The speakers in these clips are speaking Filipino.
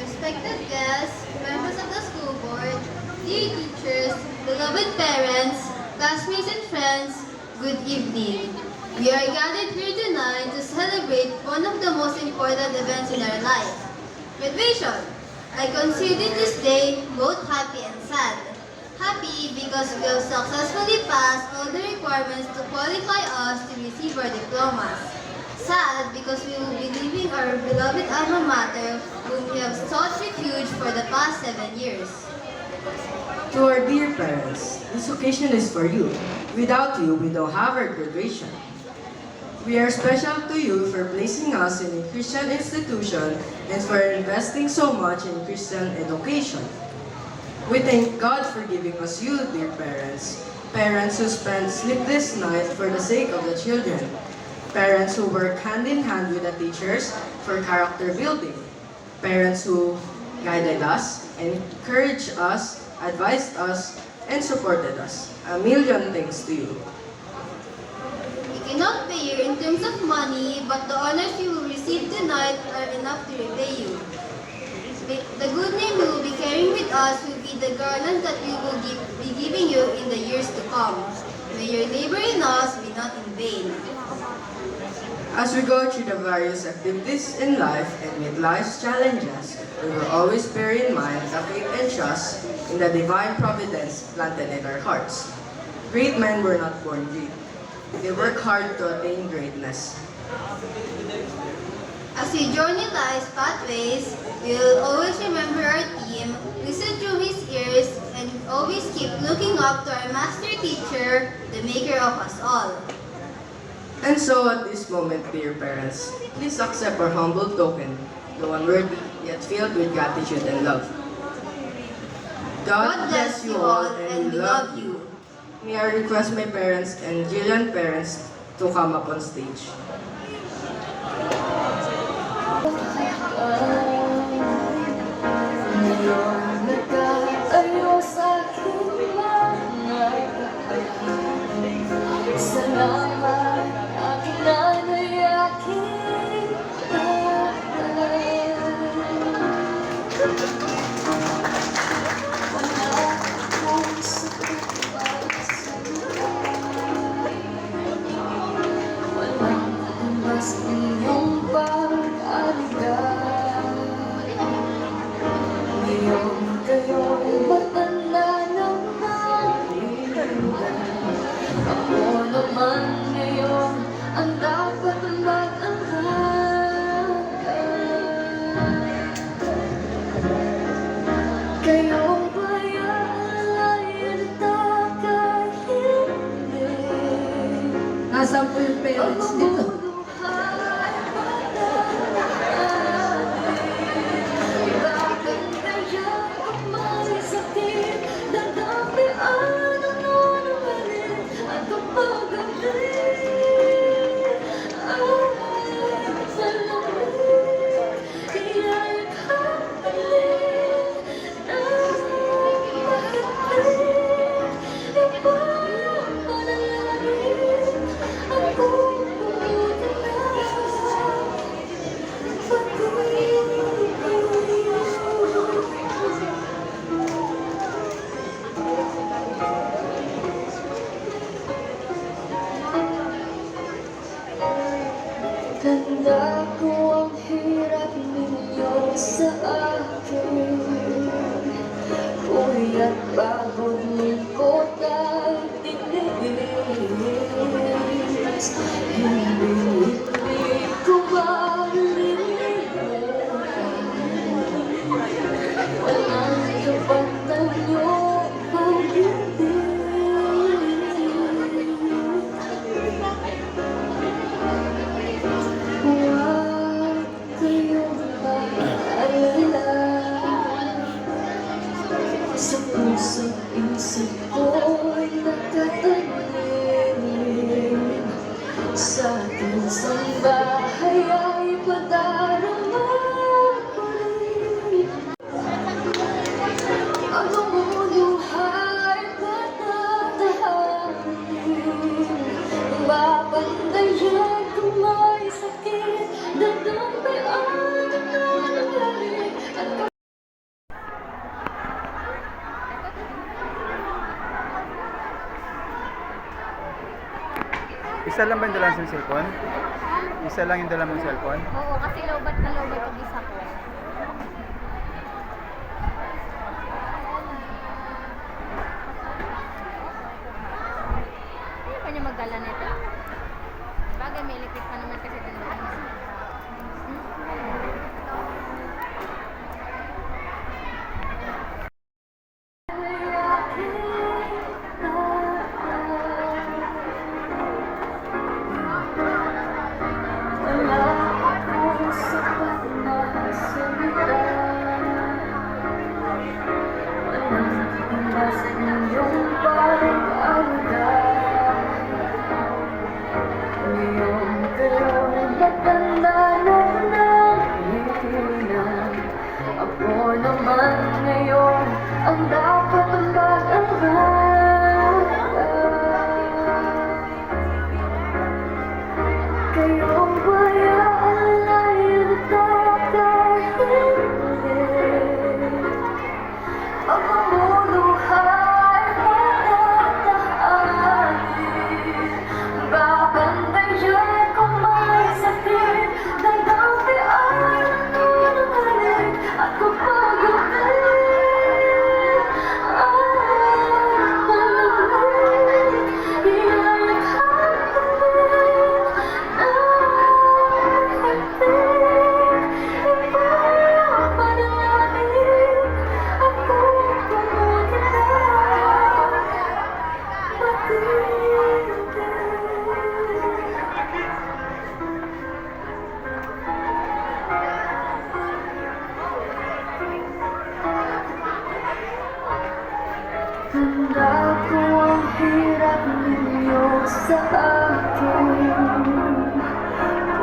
Respected guests, members of the school board, dear teachers, beloved parents, classmates and friends, good evening. We are gathered here tonight to celebrate one of the most important events in our life, graduation. I consider this day both happy and sad. Happy because we have successfully passed all the requirements to qualify us to receive our diplomas. Sad because we will be leaving our beloved alma mater whom we have sought refuge for the past 7 years. To our dear parents, this occasion is for you. Without you, we don't have our graduation. We are special to you for placing us in a Christian institution and for investing so much in Christian education. We thank God for giving us you, dear parents. Parents who spend sleepless nights for the sake of the children. Parents who work hand in hand with the teachers for character building. Parents who guided us, encouraged us, advised us, and supported us. A million thanks to you. We cannot pay you in terms of money, but the honors you will receive tonight are enough to repay you. The good name we will be carrying with us will be the garlands that we will be giving you in the years to come. May your labor in us be not in vain. As we go through the various activities in life and meet life's challenges, we will always bear in mind the faith and trust in the divine providence planted in our hearts. Great men were not born great. They work hard to attain greatness. As we journey life's pathways, we will always remember our theme, listen through his ears, and always keep looking up to our master teacher, the maker of us all. And so at this moment, dear parents, please accept our humble token, though unworthy, yet filled with gratitude and love. God bless you all and we love you. May I request my parents and Jillian parents to come up on stage. Ngayon nagkatayo sa aking mga salamat aking nanay, aking tatay. Wala akong sakit para sa buhay. Walang tumbas iyong pag-aligay. Ngayon kayo'y matanda ng nanghihingan. Ako naman ngayon ang dapat mag-angkat. Kayo ba'y aalayin at kahit hindi? Nasaan po yung parents nito? Tanda ko ang hirap ninyo sa akin. Puyat, pagod, lingkot at tinis. Hindi ko malilimutan. Walang kapatan nyo pag-ibig. Huwag kayong mag-alala. Sa puso't isip ko'y nakatanim. Sa ating sambahay ay padarama ko rin. Ang lumuluhay patatahanin. Babandayan kung may sakit, dadampian ang nangyari. Isa lang ba yung dala mong cellphone? Isa lang yung dala mong cellphone? Oo, kasi lobat na lobat yung isa ko. Hindi pa niya magdala nito. Bagay, may electric pa naman kasi dun. Wala akong sapat na salita. Walang imbas ng iyong pag-alagay. Ngayon kayo'y matanda na nanghihinang. Ako naman ngayon ang dapat mag-angkat. Kayo ba'y aalayin at kahit hindi? Ang lumuluhay patatahanin. Babandayan kung may sakit, dadampian ang nangyari. At kapag galit ay malamig, iyayakap Tanda ko ang hirap sa akin.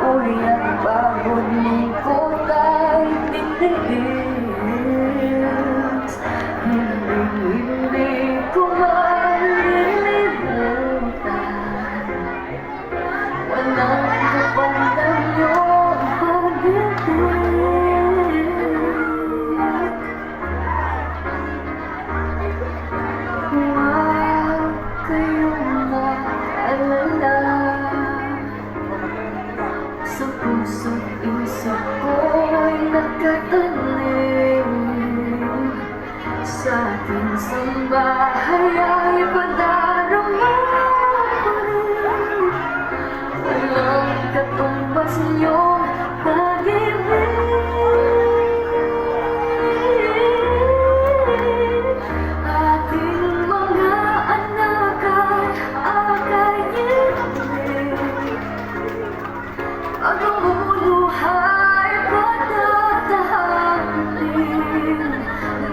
Uyak pagod lungkot ay titiis. Hindi ko malilimutan. Walang kapantay yung pag-ibig. Huwag kayong mag-alala. Sa puso't isip ko'y nagkatanim. Sa ating sambahay ay padarama ko rin. Walang katumbas niyong pag-ibig. Ating mga anak ay akayin. Ang umuluhay patatahanin.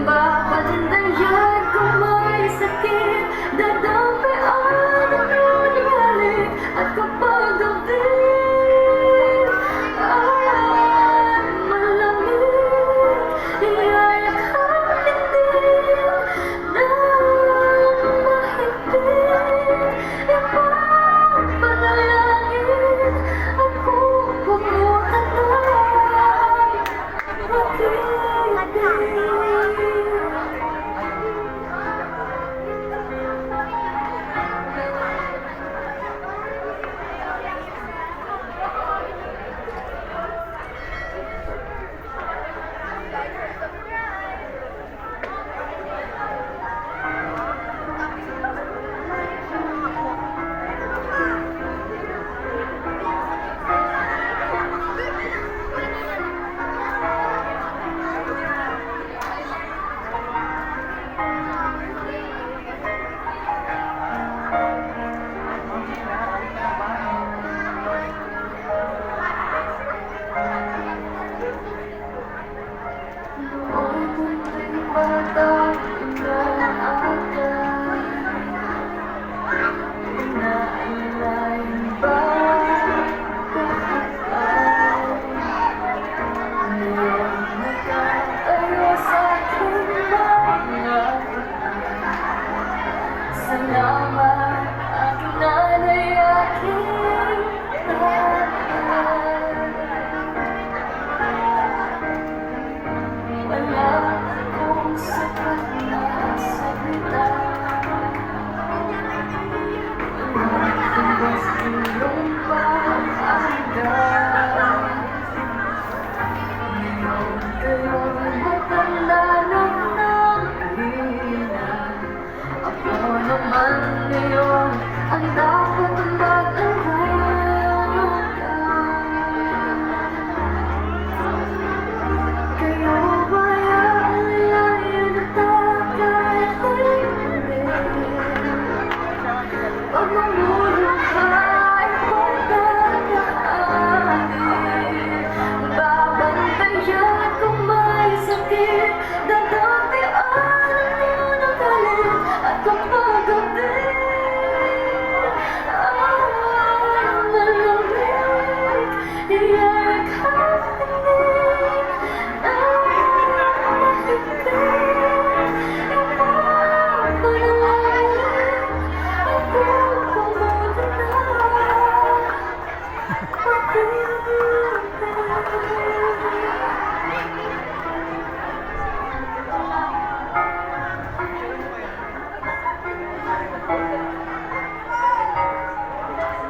Babandayan kung may sakit, dadampian ang ulit at kapag gabi ay malamig, iyayakapin din ng mahigpit. Ipapanalangin at kung pumutan ay pag-ibig. Noong munting bata inaagay, inaalain ba bakit ay ngayon nagkatayo sa aking mga salamat aking nanay, aking tatay. Wala akong sapat na salita. Walang tumbas iyong pag-agay. Ngayon kayo'y matanda ng hina. Ako naman ngayon ang dapat mag-alaga. Kayo ba'y aalayan at kakainin? Pag mamuluhay pagdadaanin. Babantayan kung may sakit, dadampian ang iyong galit. At kapag gabi ay malamig, iyayakapin din ng mahigpit. Ipapanalangin at kung pumutan na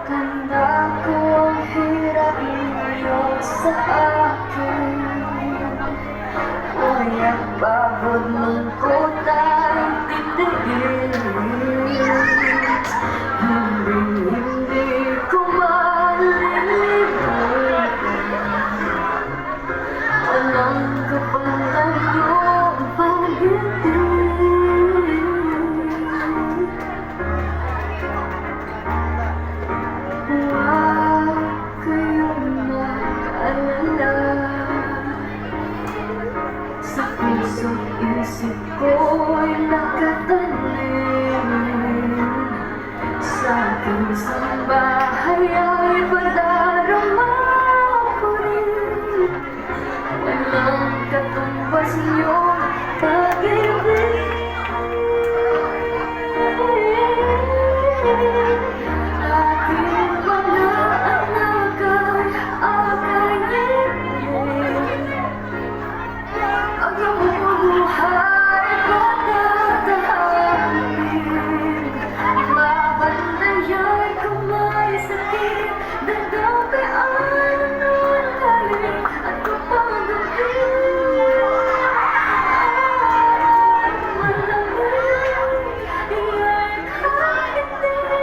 Kanda ko ang hirap ngayon sa akin. Uyak, pagod, lungkot ay titiis. Hindi ko malilimutan. Walang kapantay yung pag-ibig. Huwag kayong mag-alala. Sa puso't isip ating sambahay ay padarama ko rin. Walang katumbas iyong pag-ibig. Ating mga anak ay akayin. Ang iyong buhay patatahamin. Mabandayan kung may sakit, dadampi ay nananalig at kapag-ibig. Malamig, iya'y kahit din na mahigpit.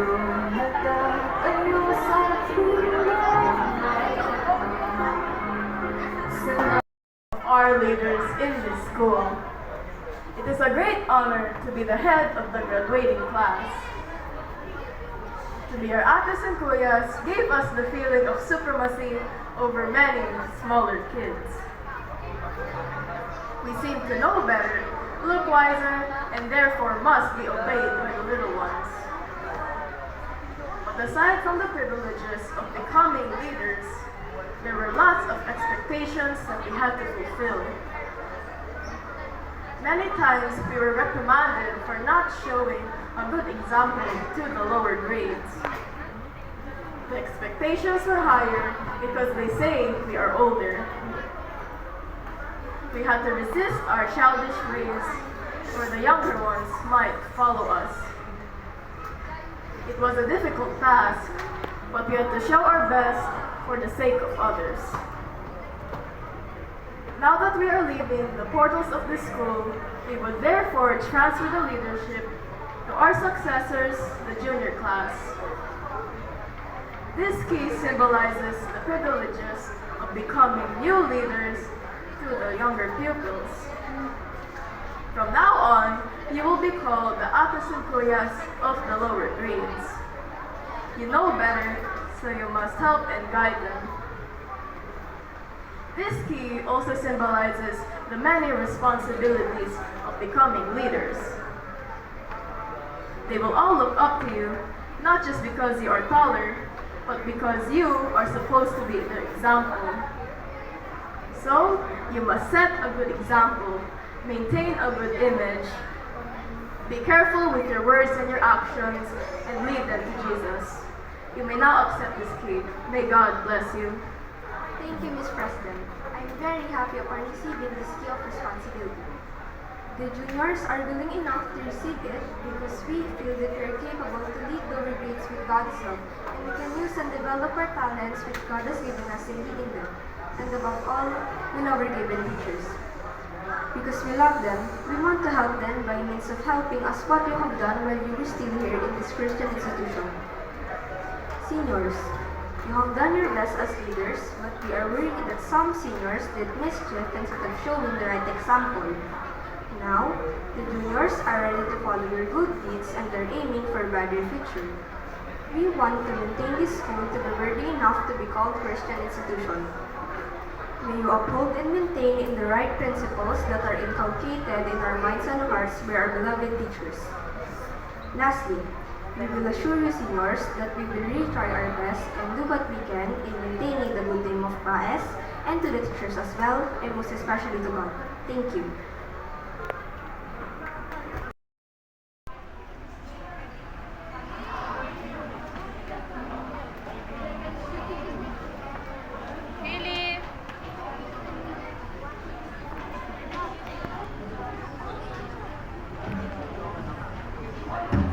Ipagpanalangin at our leaders in this school. It is a great honor to be the head of the graduating class. To be our ates and kuyas gave us the feeling of supremacy over many smaller kids. We seem to know better, look wiser, and therefore must be obeyed by the little ones. But aside from the privileges of becoming leaders, there were lots of expectations that we had to fulfill. Many times we were reprimanded for not showing a good example to the lower grades. The expectations were higher because they say we are older. We had to resist our childish ways, or the younger ones might follow us. It was a difficult task, but we had to show our best for the sake of others. Now that we are leaving the portals of this school, we would therefore transfer the leadership to our successors, the junior class. This key symbolizes the privileges of becoming new leaders to the younger pupils. From now on, you will be called the ates and kuyas of the lower grades. You know better, so you must help and guide them. This key also symbolizes the many responsibilities of becoming leaders. They will all look up to you, not just because you are taller, but because you are supposed to be their example. So, you must set a good example, maintain a good image, be careful with your words and your actions, and lead them to Jesus. You may now accept this key. May God bless you. Thank you, Ms. President. I'm very happy upon receiving this key of responsibility. The juniors are willing enough to receive it because we feel that we are capable to lead lower grades with God's help, and we can use and develop our talents which God has given us in leading them. And above all, we love our given teachers. Because we love them, we want to help them by means of helping us what you have done while you were still here in this Christian institution. Seniors, you have done your best as leaders, but we are worried that some seniors did mischief instead of showing the right example. Now, the juniors are ready to follow your good deeds and are aiming for a brighter future. We want to maintain this school to be worthy enough to be called Christian institution. May you uphold and maintain in the right principles that are inculcated in our minds and hearts by our beloved teachers. Lastly, We will assure you, seniors, that we will really try our best and do what we can in maintaining the good name of PAES and to the teachers as well, and most especially to God. Thank you. Philip!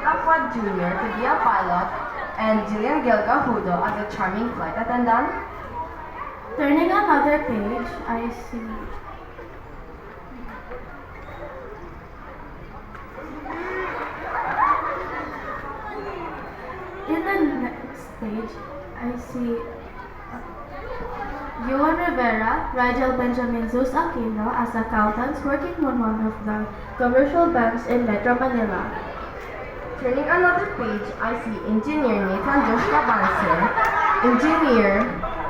Lapwad Jr. to be a pilot, and Jillian Gilga Hudo as a charming flight attendant. Turning another page, I see. In the next page, I see Yuan Rivera, Rigel Benjamin Zeus Aquino as accountants working on one of the commercial banks in Metro Manila. Turning another page, I see Engineer Nathan Joshua Banser, Engineer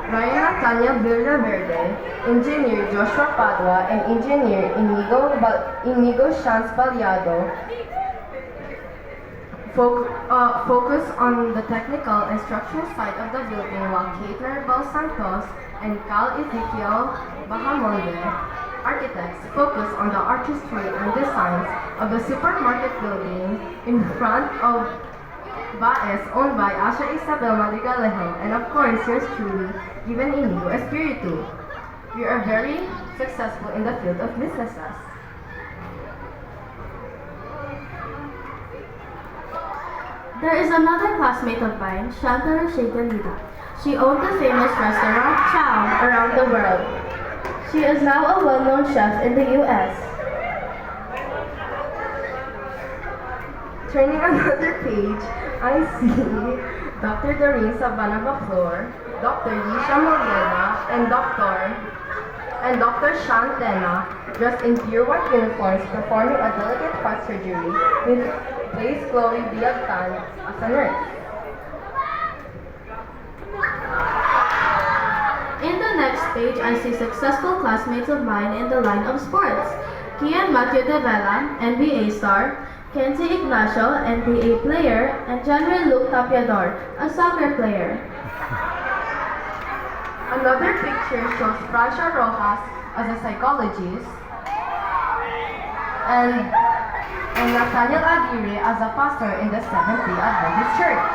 Ryan Natania Villaverde, Engineer Joshua Padua, and Engineer Inigo Shans Baliado focus on the technical and structural side of the building, while Kate Maribel Santos and Cal Ezekiel Bahamonde, architects, focus on the artistry and designs of the supermarket building in front of Baez, owned by Asha Isabel Maligalejo, and of course yours truly, given Inigo Espiritu. We are very successful in the field of businesses. There is another classmate of mine, Shanta Rashida Lida. She owned the famous restaurant Chow around the world. She is now a well-known chef in the U.S. Turning another page, I see Dr. Doreen Sabana Baflor, Dr. Yisha Moriela, and Dr. Shan Tena, dressed in pure white uniforms, performing a delicate heart surgery with Place Chloe Biagtan as a nurse. In the next page, I see successful classmates of mine in the line of sports. Kian Matthew De Vela, NBA star, Kenzie Ignacio, NBA player, and January Luke Tapiador, a soccer player. Another picture shows Francia Rojas as a psychologist, and Nathaniel Aguirre as a pastor in the Seventh-day Adventist Church.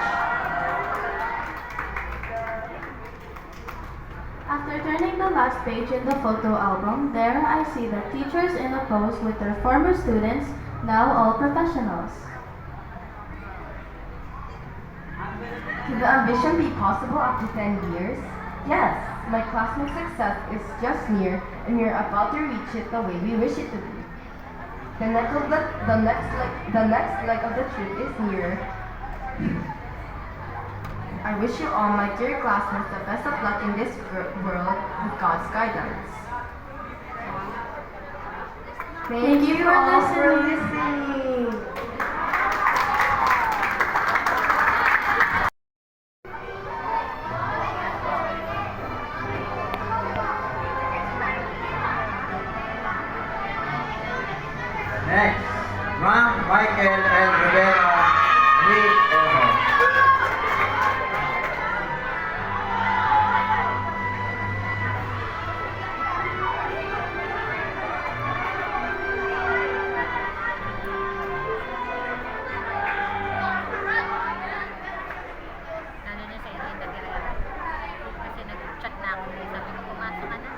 After turning the last page in the photo album, there I see the teachers in a pose with their former students, now all professionals. Could the ambition be possible after 10 years? Yes, my classmate's success is just near, and we are about to reach it the way we wish it to be. The next leg of the trip is nearer. I wish you all, my dear classmates, the best of luck in this world with God's guidance. Thank you all for listening. Next, Ron, Michael, and Rivera, Rick, Ono. Ano na sa inyo, nag-aaral. Kasi nag-chat na ako. Sabi ko, pumasok ka na.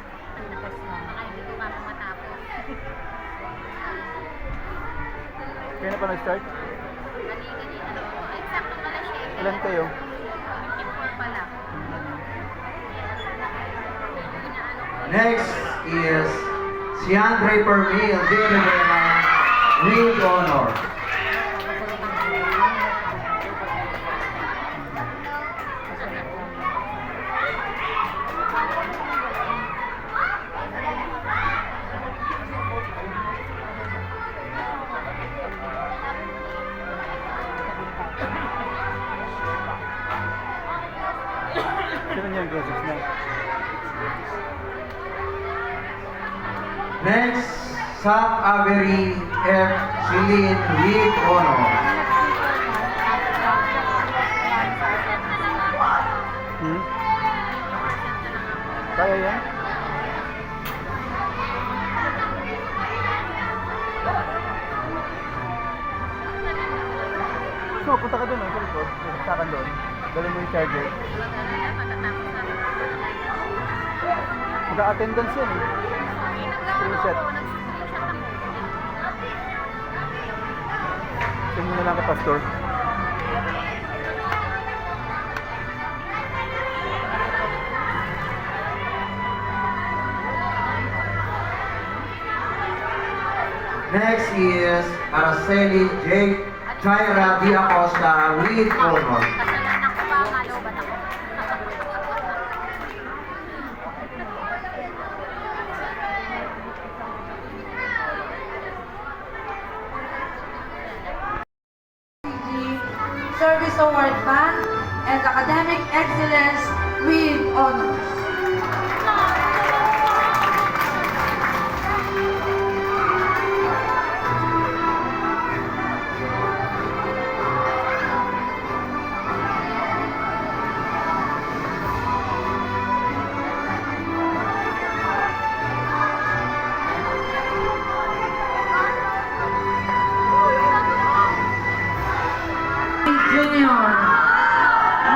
Baka hindi ko pa matapos. Kailan pa nag-start? Kanina, exacto pala siya. Ilan kayo? 54 pa lang. Next is Siandre Permil, Dictabena, with honor. Sino niya yung process na? Next, Sam Avery F. Celine, with honor. Kaya yan? So, punta ka doon, sa likod. Sa akin doon. Dala mo yung charger. Mag-attendance yan eh. Screenshot. Send mo na lang kay Pastor. Next is Araceli J. Chaira D. Acosta with honor. Kasalanan ko ba? Malobat ako. Service Award Band, and Academic Excellence with honors. Junior,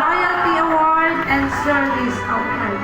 Loyalty Award and Service Award.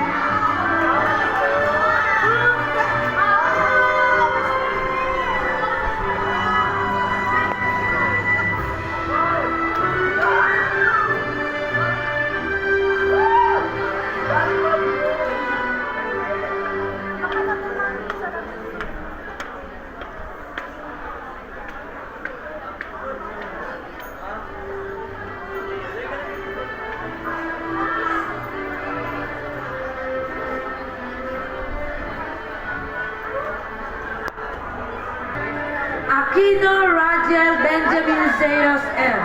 Aquino Rajel Benjamin Zayos M.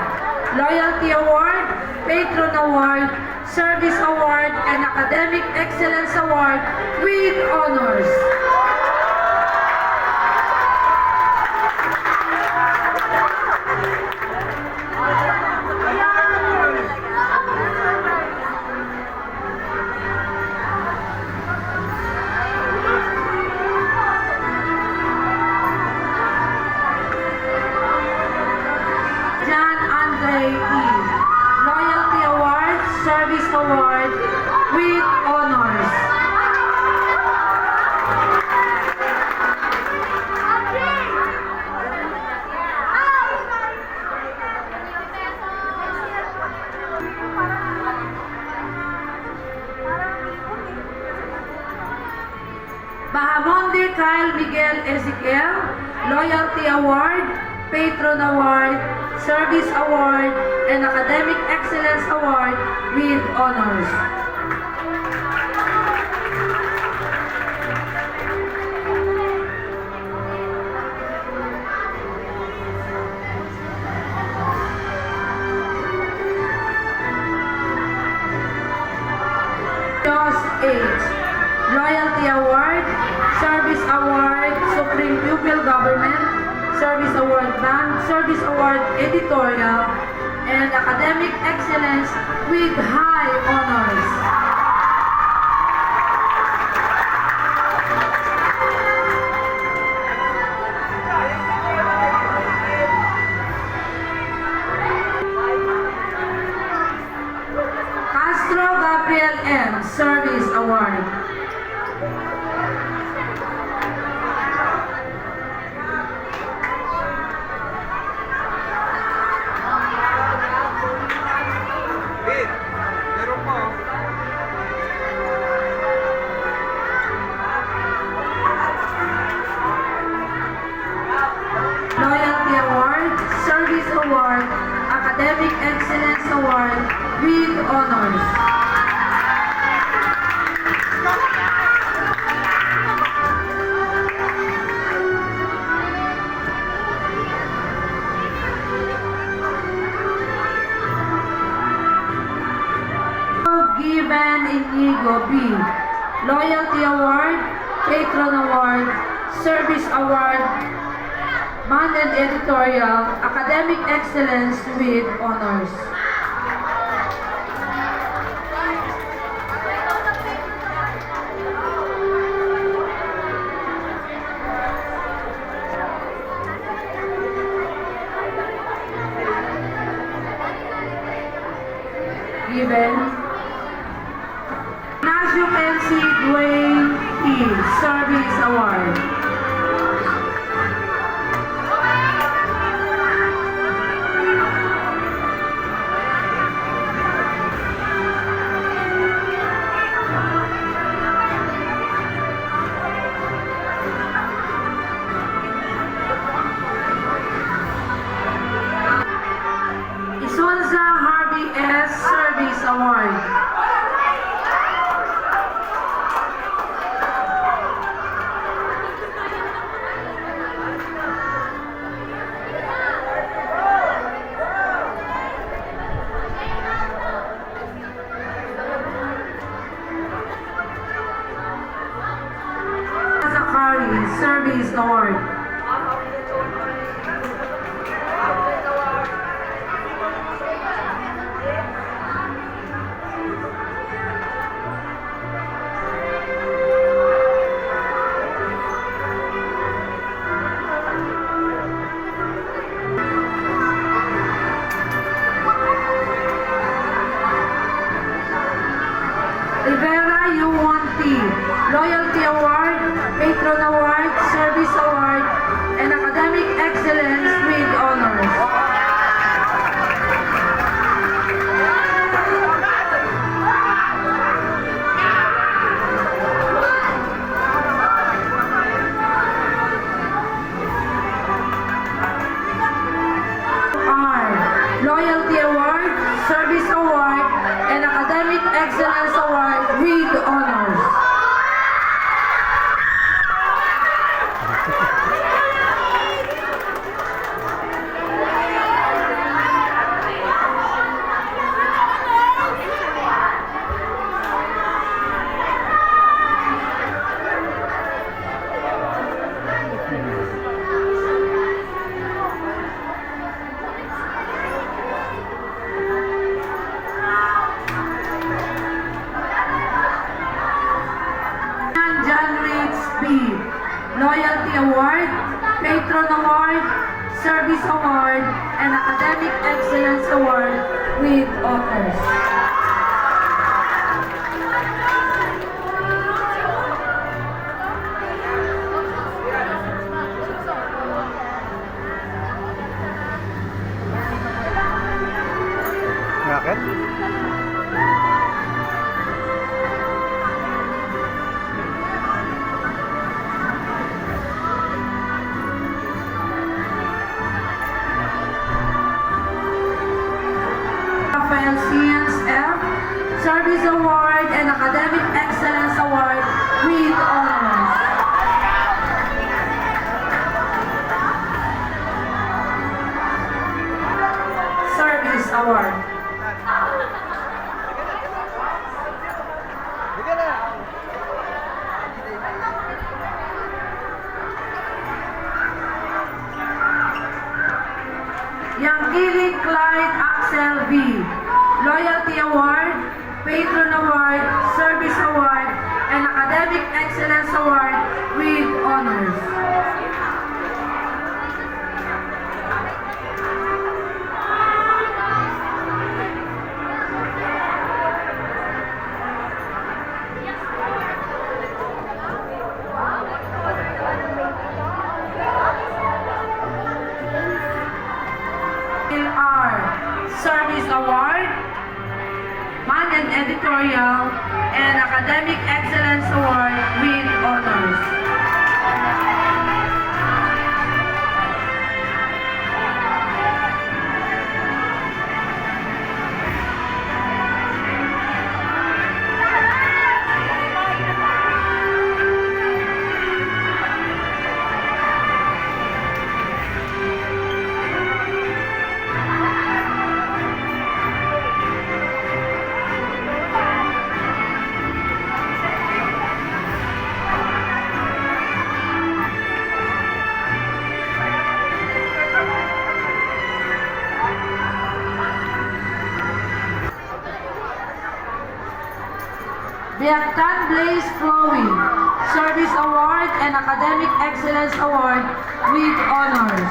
Loyalty Award, Patron Award, Service Award, and Academic Excellence Award with honors. John Andre E. Loyalty Award, Service Award with honors. Bahamonde Kyle Miguel Ezequiel, Loyalty Award, Patron Award, Service Award, and Academic Excellence Award with honors. Jos H. Loyalty Award, Service Award, Supreme Pupil Government, Service Award Bank, Service Award Editorial, and Academic Excellence with high honors. Castro Gabriel M. Service Award. Loyalty Award, Service Award, Academic Excellence Award with honors. Given Inigo B. Loyalty Award, Patron Award, Service Award, Band and Editorial, Academic Excellence with honors. Given Ignacio NC Dwayne E. Service Award. Excellence with Honors. R. Loyalty Award, Service Award, and Academic Excellence Award with Honors. John Reeds B. Loyalty Award, Patron Award, Service Award, and Academic Excellence Award with Honors. Bakit? Rafael Cians F. Service Award and Academic Excellence Award with Honors. Service Award. Yangkili Clyde Axel V. Loyalty Award, Patron Award, Service Award, and Academic Excellence Award with Honors. R. Service Award, Man and Editorial, and Academic Excellence Award with Honors. Biaktan Blaze Chloe, Service Award and Academic Excellence Award with Honors.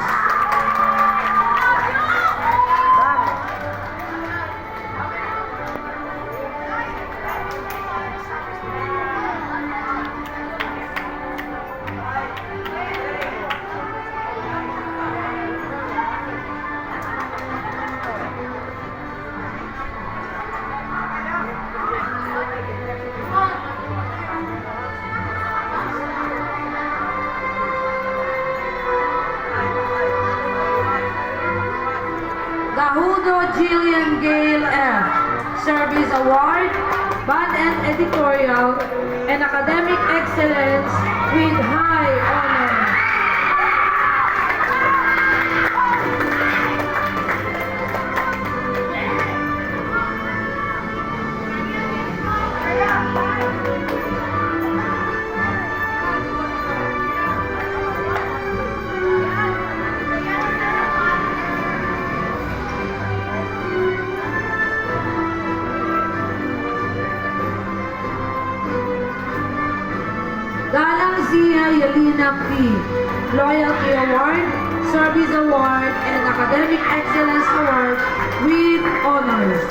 Dahudo Jillian Gale F. Service Award, Band and Editorial, and Academic Excellence with High Honor. Dalang Zia Yelena P. Loyalty Award, Service Award, and Academic Excellence Award with Honors.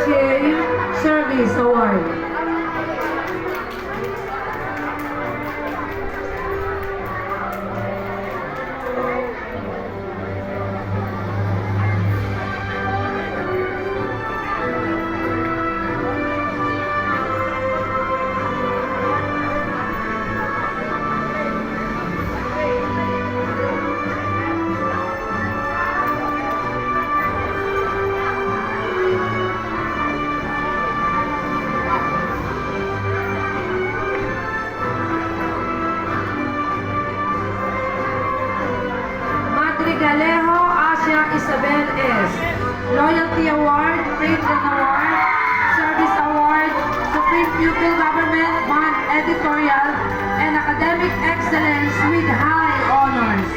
Shea Service Award. Madrigalejo Asia Isabel S. Loyalty Award, Patron Award, Service Award, Supreme Pupil Government Bond Editorial, and Academic Excellence with high honors.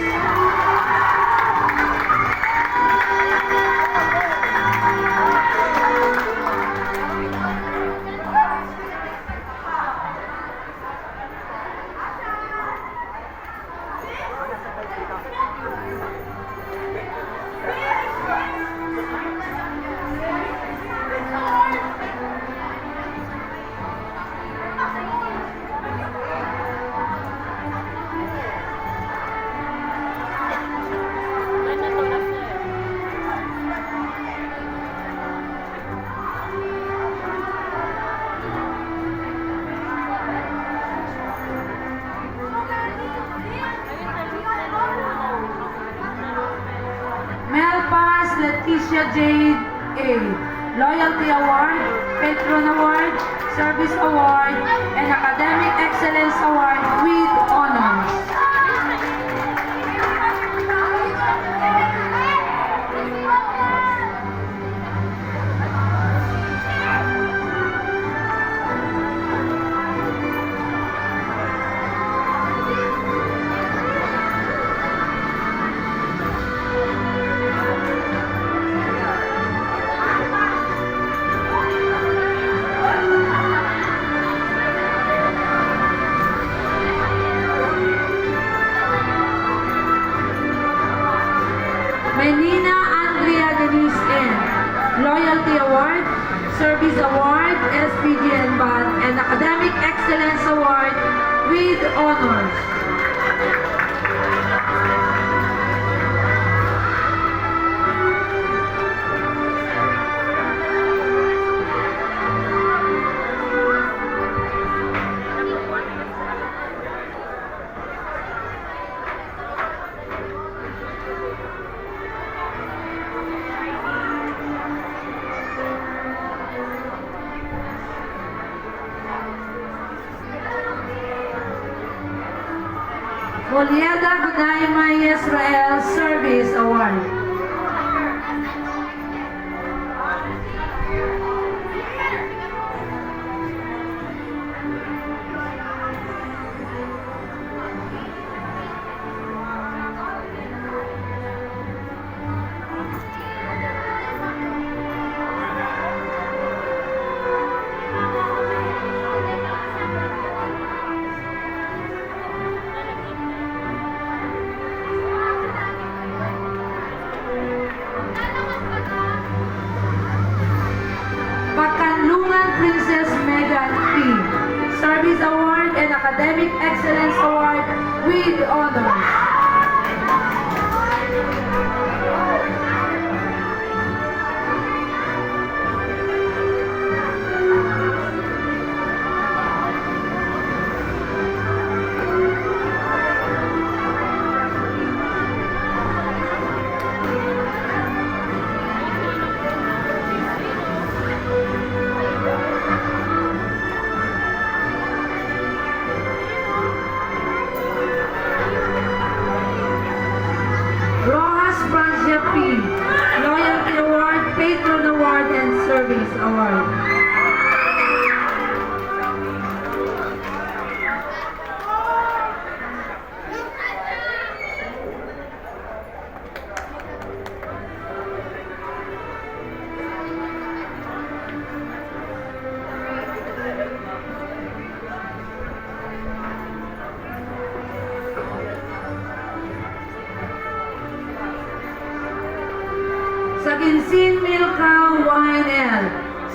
Melpaz Leticia Jade A. Loyalty Award, Patron Award, Service Award, and Academic Excellence Award with honors. Melina Andrea Denise N. Loyalty Award, Service Award, SPGN Band, and Academic Excellence Award with honors. Molieda Gudaima Israel Service Award. Bakanlungan Princess Megan P. Service Award and Academic Excellence Award with honors. Rojas Francia P. Loyalty Award, Patron Award, and Service Award. Saginsin Milka Wine L.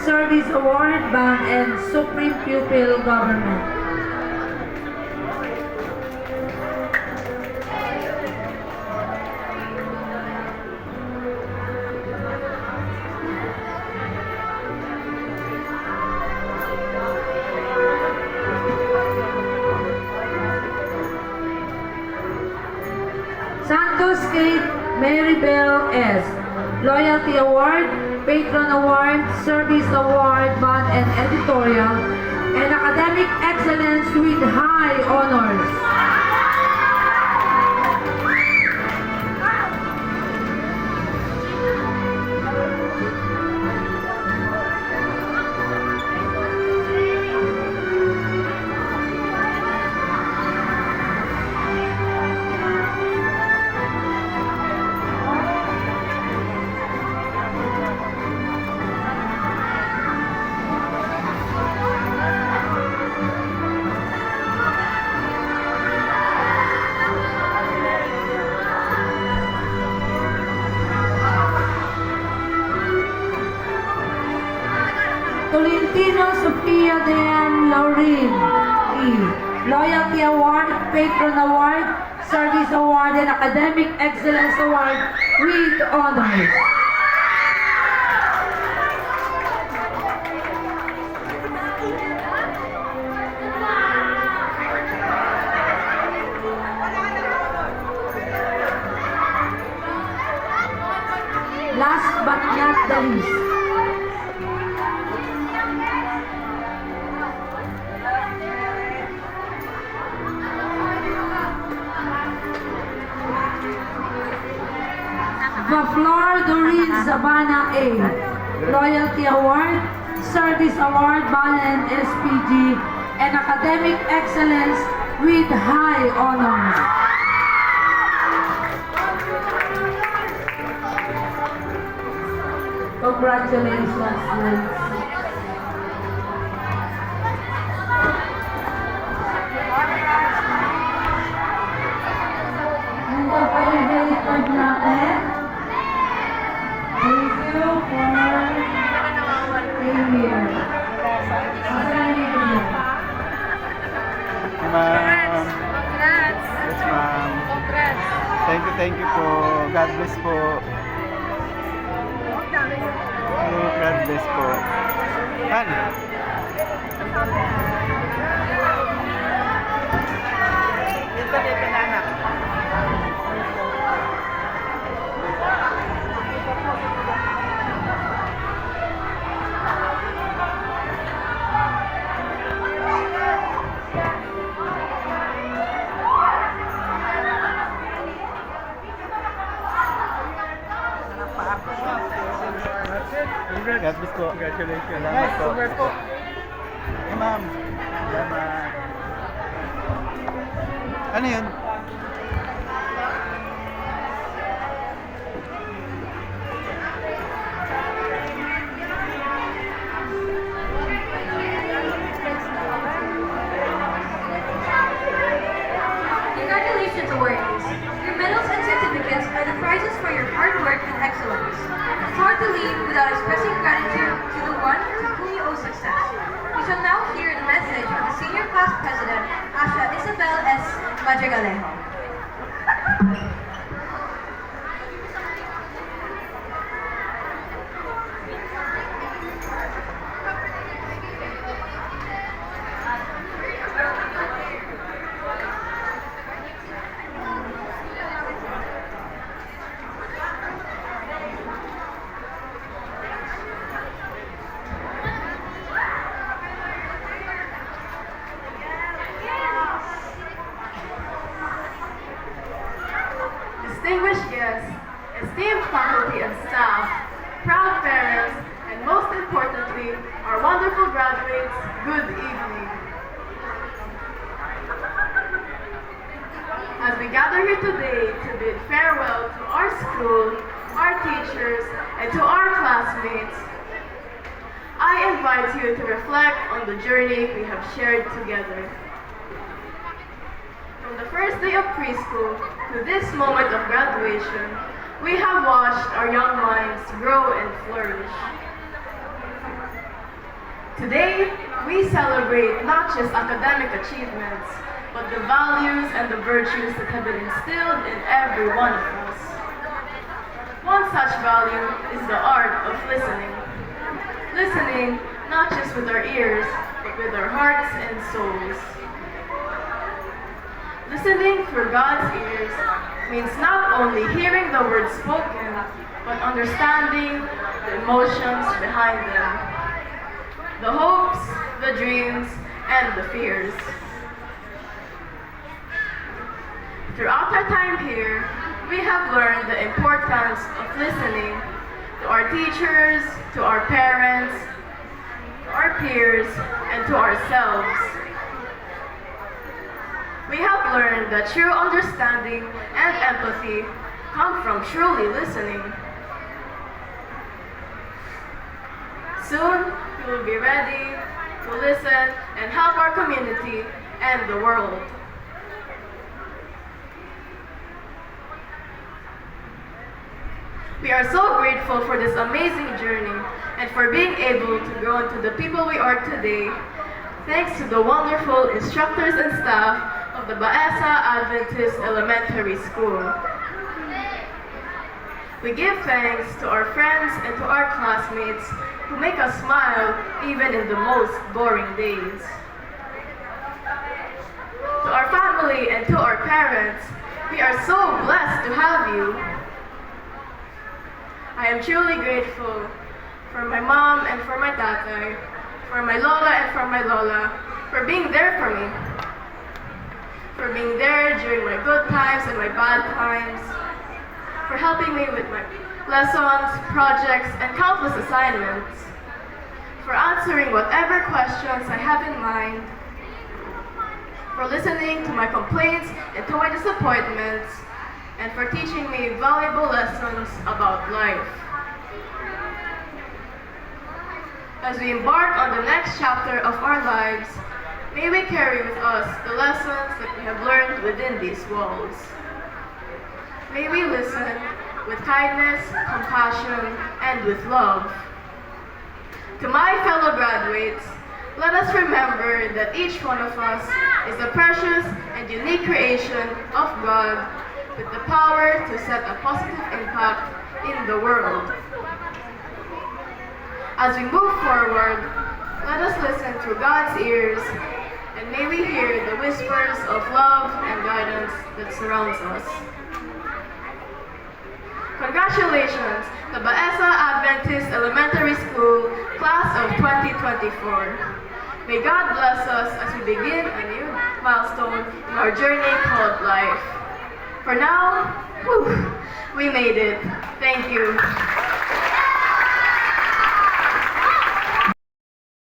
Service Award, Band, and Supreme Pupil Government. Santos Kate Maribel S. Loyalty Award, Patron Award, Service Award, Band and Editorial, and Academic Excellence with High Honors. Tolentino Sophia Dean Laurin E. Loyalty Award, Patron Award, Service Award, and Academic Excellence Award with honors. Last but not the least, Flor Doreen Zabana A. Loyalty Award, Service Award, Band and SPG, and Academic Excellence with High Honors. Congratulations. Nandiyan pa yung helicopter natin. Thank you for being here. Ma'am. Yes, ma'am. Thank you po. God bless po. God bless po. Ano? Dito na anak. God bless po. Congratulations. Salamat po. Super po. Hey, ma'am. Salamat. Ano yun? Congratulations, awardees. Your medals and certificates are the prizes for your hard work and excellence. It's hard to leave without expressing gratitude to the one to whom you owe success. We shall now hear the message of the Senior Class President, Asha Isabel S. Madrigalejo. Distinguished guests, esteemed faculty and staff, proud parents, and most importantly, our wonderful graduates, good evening. As we gather here today to bid farewell to our school, our teachers, and to our classmates, I invite you to reflect on the journey we have shared together. From the first day of preschool to this moment of graduation, we have watched our young minds grow and flourish. Today, we celebrate not just academic achievements, but the values and the virtues that have been instilled in every one of us. One such value is the art of listening. Listening not just with our ears, but with our hearts and souls. Listening through God's ears means not only hearing the words spoken, but understanding the emotions behind them. The hopes, the dreams, and the fears. Throughout our time here, we have learned the importance of listening to our teachers, to our parents, to our peers, and to ourselves. We have learned that true understanding and empathy come from truly listening. Soon, we will be ready to listen and help our community and the world. We are so grateful for this amazing journey and for being able to grow into the people we are today, thanks to the wonderful instructors and staff of the Baesa Adventist Elementary School. We give thanks to our friends and to our classmates who make us smile even in the most boring days. To our family and to our parents, we are so blessed to have you. I am truly grateful for my mom and for my tatay, for my lola and for my lola, for being there for me. For being there during my good times and my bad times, for helping me with my lessons, projects, and countless assignments, for answering whatever questions I have in mind, for listening to my complaints and to my disappointments, and for teaching me valuable lessons about life. As we embark on the next chapter of our lives, may we carry with us the lessons that we have learned within these walls. May we listen with kindness, compassion, and with love. To my fellow graduates, let us remember that each one of us is a precious and unique creation of God with the power to set a positive impact in the world. As we move forward, let us listen through God's ears, and may we hear the whispers of love and guidance that surrounds us. Congratulations, the Baesa Adventist Elementary School, Class of 2024. May God bless us as we begin a new milestone in our journey called life. For now, we made it. Thank you.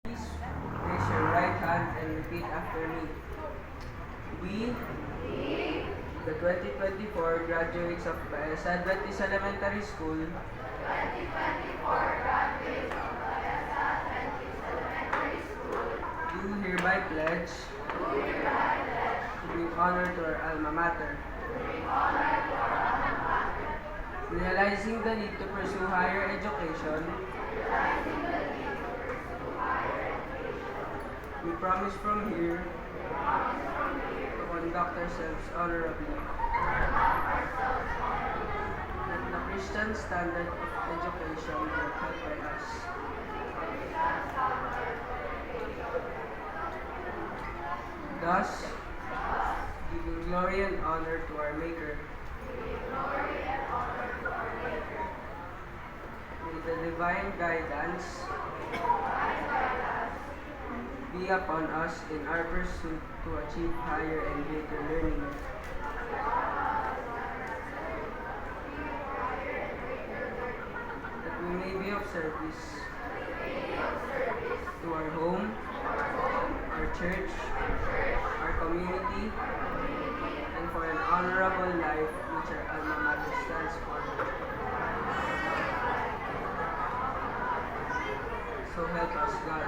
Please raise your right hand and repeat after me. We, the 2024 graduates of Baesa Adventist Elementary School, do hereby pledge to bring honor to our alma mater. Realizing the need to pursue higher education, we promise from here to conduct ourselves honorably, that the Christian standard of education will help by us. Thus, giving glory and honor to our Maker. May the divine guidance be upon us in our pursuit to achieve higher and greater learning. That we may be of service to our home, our church, our community, and for an honorable life which our alma mater stands for. So help us God.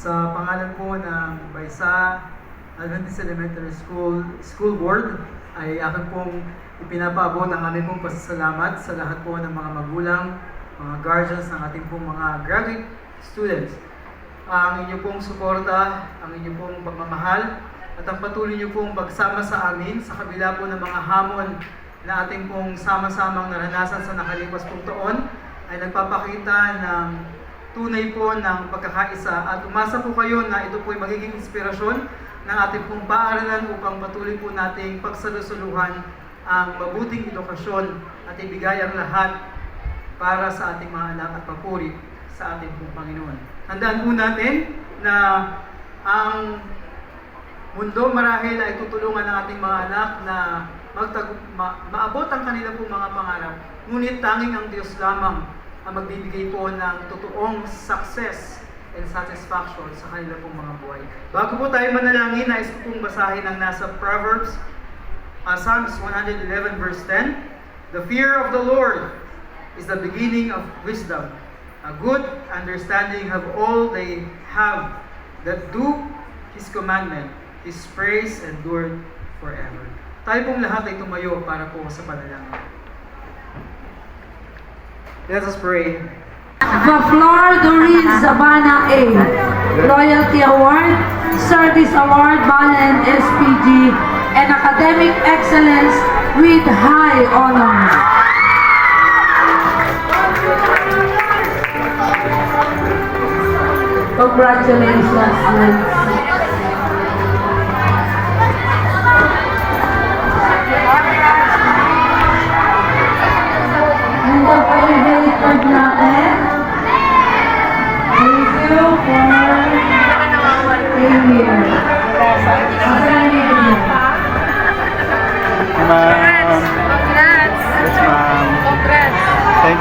Sa pangalan po ng Baysa Adventist Elementary School Board ay akin pong ipinapaabot ang aming pong pasasalamat sa lahat po ng mga magulang, mga guardians ng ating pong mga graduate students. Ang inyo pong suporta, ang inyo pong pagmamahal, at ang patuloy niyo pong pagsama sa amin sa kabila po ng mga hamon na ating pong sama-samang naranasan sa nakalipas pong taon ay nagpapakita ng tunay po ng pagkakaisa at umasa po kayo na ito po ay magiging inspirasyon ng ating pong paaralan upang patuloy po nating pagsalusuluhan ang mabuting edukasyon at ibigay ang lahat para sa ating mga anak at papuri sa ating pong Panginoon. Tandaan po natin na ang mundo marahil ay tutulungan ng ating mga anak na maabot ang kanilang pong mga pangarap. Ngunit tanging ang Diyos lamang ang magbibigay po ng totoong success and satisfaction sa kanilang pong mga buhay. Bago po tayo manalangin, nais ko pong basahin ang nasa Proverbs, Psalms 111 verse 10. The fear of the Lord is the beginning of wisdom. A good understanding have all they have that do His commandment. His praise endured forever. Tayo pong lahat ay tumayo para po sa panalangin. Let us pray. The Flor Doreen Zabana A. Loyalty Award, Service Award, Balan SPG, and Academic Excellence with high honors. Congratulations, Liz. And the favorite natin. Thank you for being here. Ma'am. Congrats! Yes, ma'am. Congrats!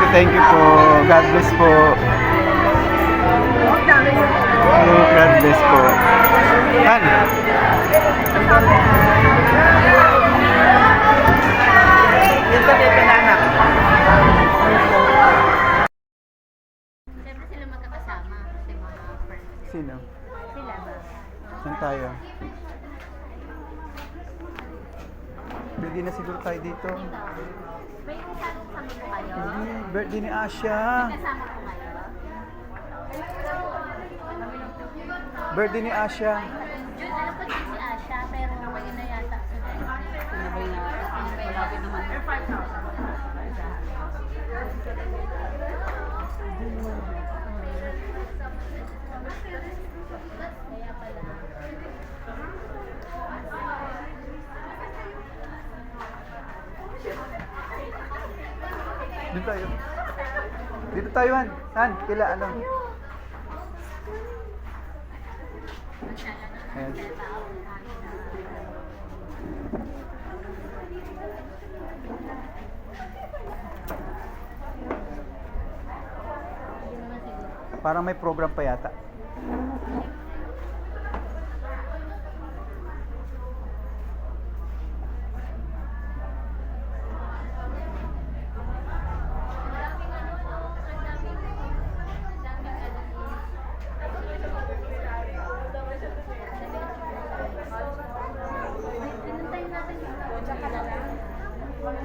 Thank you po. God bless po. God bless po. Han. Siyempre sila magkakasama kasi mga friends. Sino? Sila ba? Saan tayo? Pwede na siguro tayo dito. May kasama po kayo? Birthday ni Asha. Kasama po kayo? Birthday ni Asha. June, alam ko din si Asha, pero nawala na yata sila. Nawala na. Malapit naman. Kaya pala. Dito tayo. Dito tayo, Han. Han, kila ano? Ayan. Parang may program pa yata.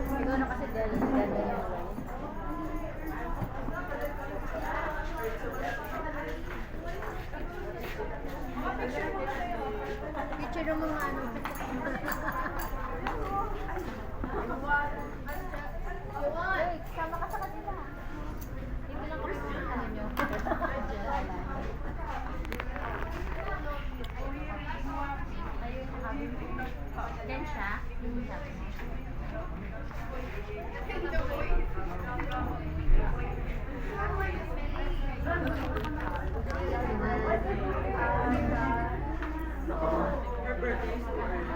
Siguro kasi dahil yung picture mo mga ano. Hey, sama ka sa kanila. Hindi lang kami ano nyo. Then siya,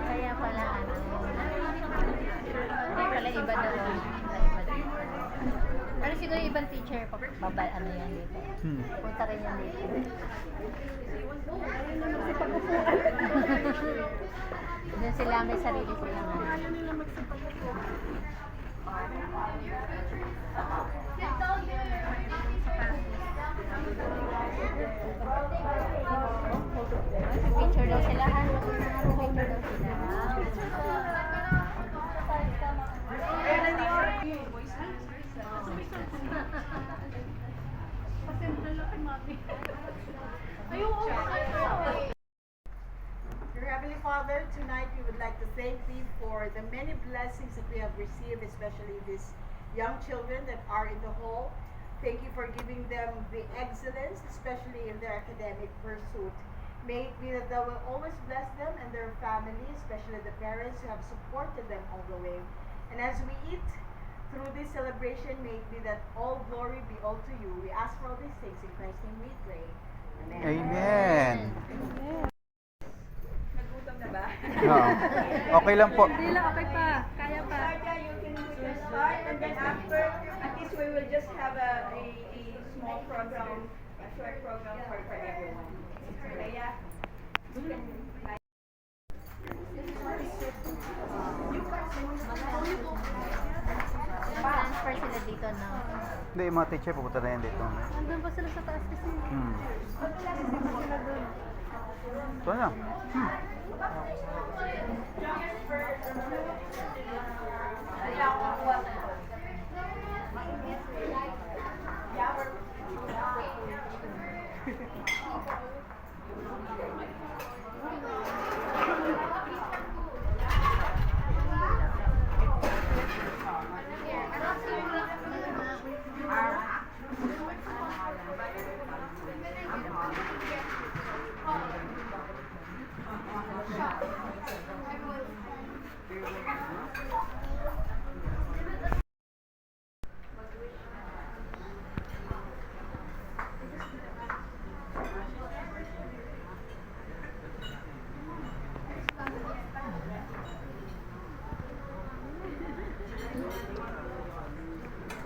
kaya pala ano. Kaya pala iba daw. Pero siguro ibang teacher pa ano yan dito. Punta rin yan dito. Doon sila may sarili silang ano. Dear Heavenly Father, tonight we would like to thank Thee for the many blessings that we have received, especially these young children that are in the hall. Thank you for giving them the excellence, especially in their academic pursuit. May it be that Thou will always bless them and their family, especially the parents who have supported them all the way. And as we eat through this celebration, may it be that all glory be all to You. We ask for all these things in Christ's name we pray. Amen. Amen. Nagutom na ba? Oo. Okay lang po. Hindi lang, okay pa. Kaya pa. You can start and then after, at least we will just have a small program, a short program for everyone. Kaya, Transfer sila dito na. Hindi, yung mga teacher pupunta na yan dito. Nandun pa sila sa taas kasi. Ito na.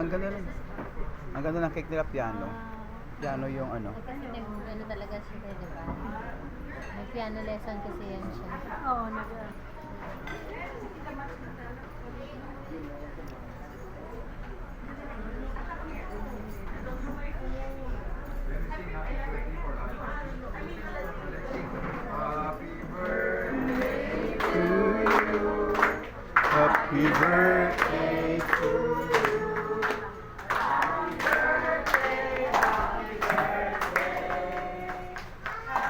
Ang ganda rin. Ang ganda ng cake nila, piano. Piano yung ano. Kasi ano talaga siya, di ba? May piano lesson kasi yan siya. Oo, Happy birthday to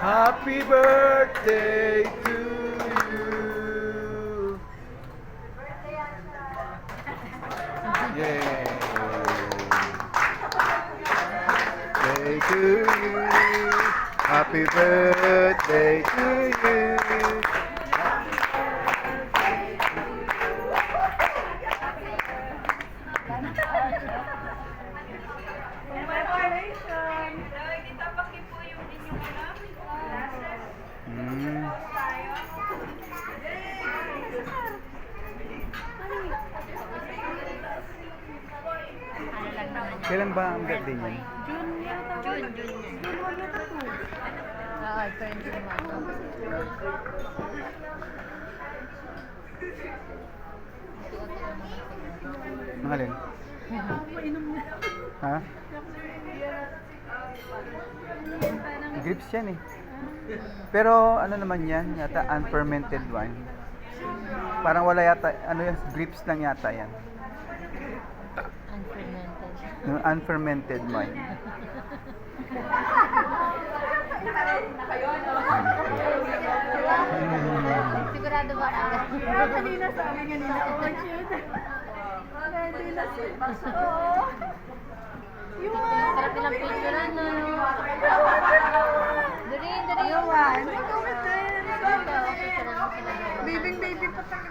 Happy birthday to you. Yay. Birthday to you. Happy birthday to you. Kailan ba ang birthday niya? June. Oo, currently Mahalin? Ha? Grapes yan eh. Pero ano naman yan? Yata unfermented wine. Parang wala yata, ano yan, grapes lang yata yan. Yung unfermented wine. Sigurado ba ka? Kanina sabi kanina, oh shoot. Ready na sila. Oo. Yung Sarap nilang picturean, no? Dali. yung one. Comment din. Picturean mo sila. Baby pa tayo.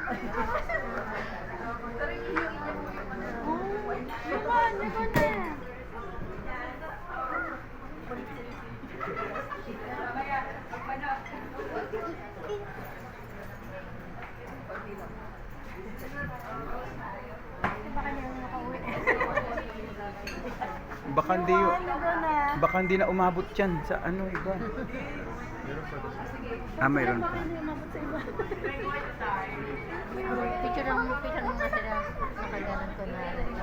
Yung one na. Baka hindi na umabot yan sa ano iba. Mayroon pa. Picture mo nga sila. Nakaganan ko na yung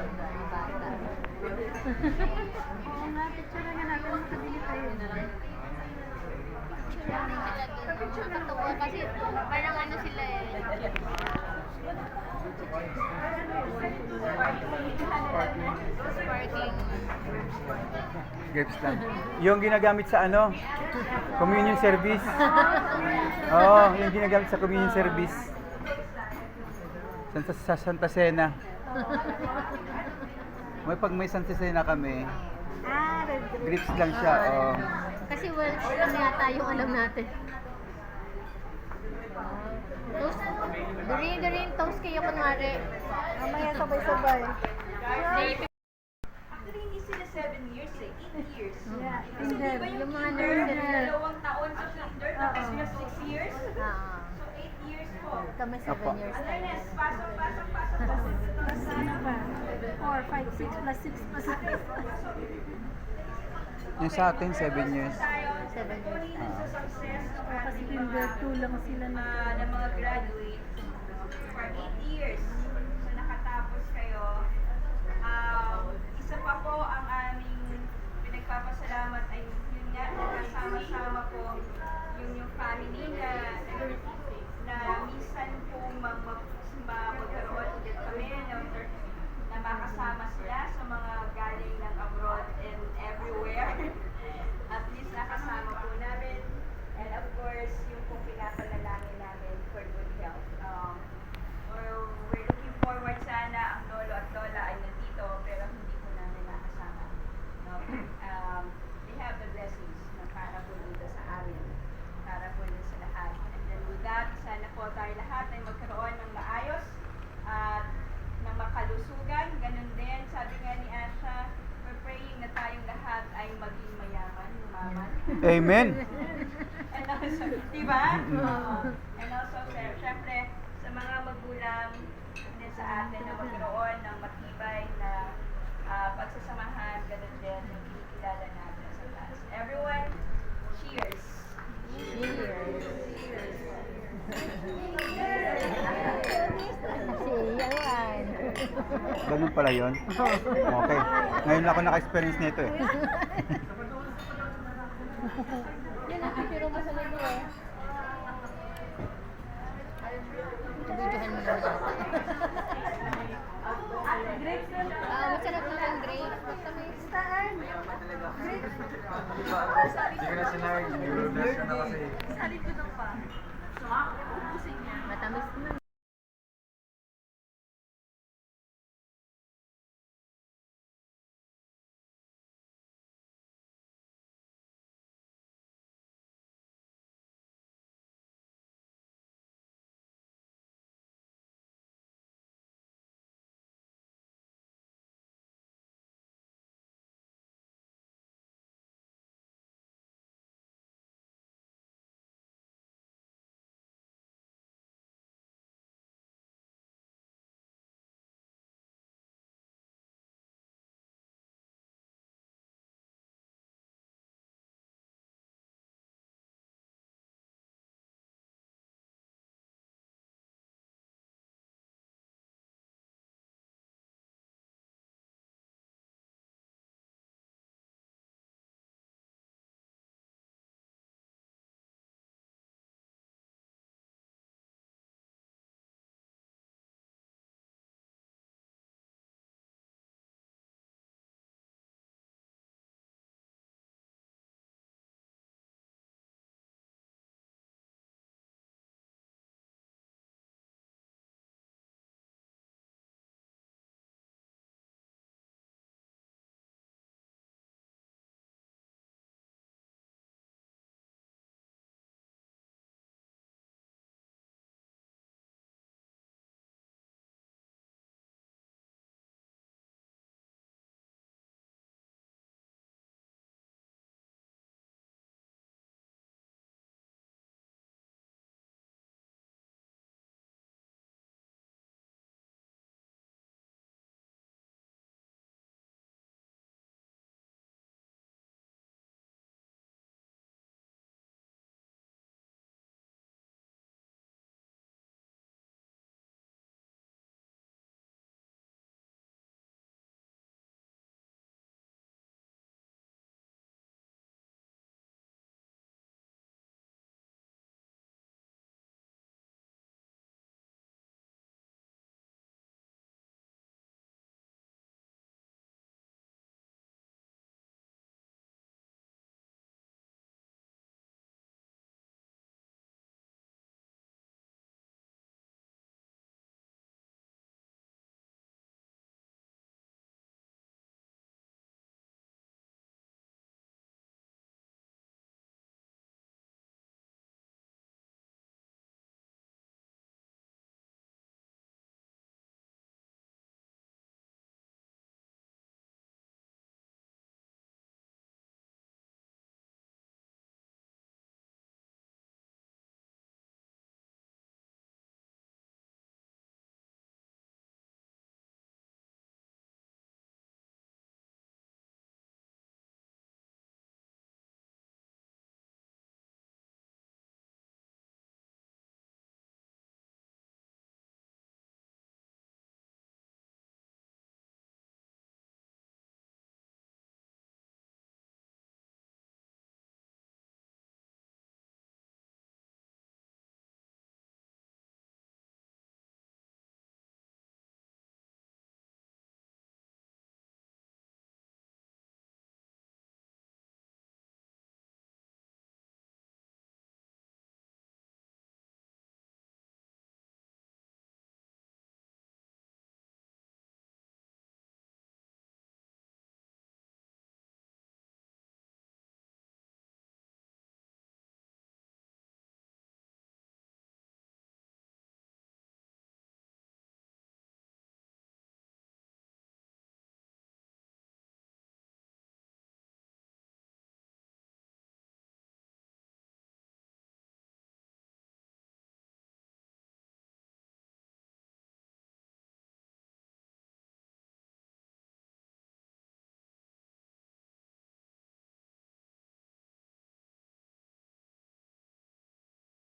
bata. Oo nga, picture nga natin. Makabili tayo. Nakakatuwa kasi parang ano sila eh. Sparkling. Grapes lang. Yung ginagamit sa ano? Communion service. Oo, yung ginagamit sa communion service. Sa Santa Cena. Pag may Santa Cena kami, grapes lang siya. Oh. Kasi Welsh lang yata yung alam natin. Toast. Durin, toast kayo kunwari. Mamaya sabay-sabay. Actually, hindi sila 7 years eh, 8 years. Yeah, Kasi di ba yung Yung mga kinder, nursery. 2 taon sa kinder, tapos sila 6 years. Ah, So, 8 years po. kami 7 years tayo. Yes, pasok. Ano ba? 4, 5, 6 plus 6 plus 6. Yung sa atin, 7 years. 7 years. Kasi kinder 2 lang sila na. Ng mga graduate for 8 years. So, nakatapos kayo. Isa pa po ang aming pinagpapasalamat ay yun nga, nagkasama-sama po yung family na minsan po magkaroon ulit kami na makasama sila sa mga galing ng abroad and everywhere. At least nakasama po namin. And of course, yung pong pinapanalangin namin for good health. We're looking forward sana ang lolo at lola ay nandito pero hindi po namin nakasama. No? They have the blessings na para po dito sa amin. Para po dito sa lahat. And then with that, sana po tayo lahat ay magkaroon ng maayos at ng makalusugan. Ganun din, sabi nga ni Asha, we're praying na tayong lahat ay maging mayaman, umaman. Amen. And also, di ba? And also, syempre, sa mga magulang din sa atin na magkaroon ng matibay na pagsasamahan, ganun din, yung kinikilala natin sa taas. Everyone, cheers! Cheers! Ganun pala yun? Okay. Ngayon lang ako naka-experience nito eh. Yun ang pipiro mo sa lalo eh. Videohan mo naman yata. Masarap naman grapes. Basta may staan. Hindi ko na sinayang, nag-bless ka na kasi. Salid ko nung pa. So, ubusin niya. Matamis naman